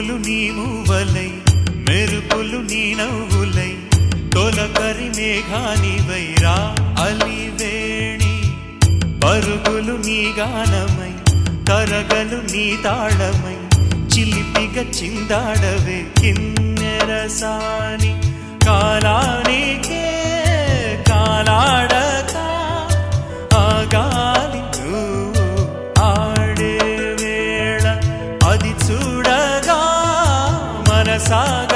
ఉరుములు నీ మూవలై మెరుపులు నీ నవ్వులై తొలకరి మేఘానివై రా అలివేణి పరుగులు నీ గానమై తరగలు నీ తాళమై చిలిపిగా చిందాడవే కిన్నెరసాని కాలానికే కాలాడక ఆగాలి నువ్వు ఆడే వేళ అది చూడగా మనసాగ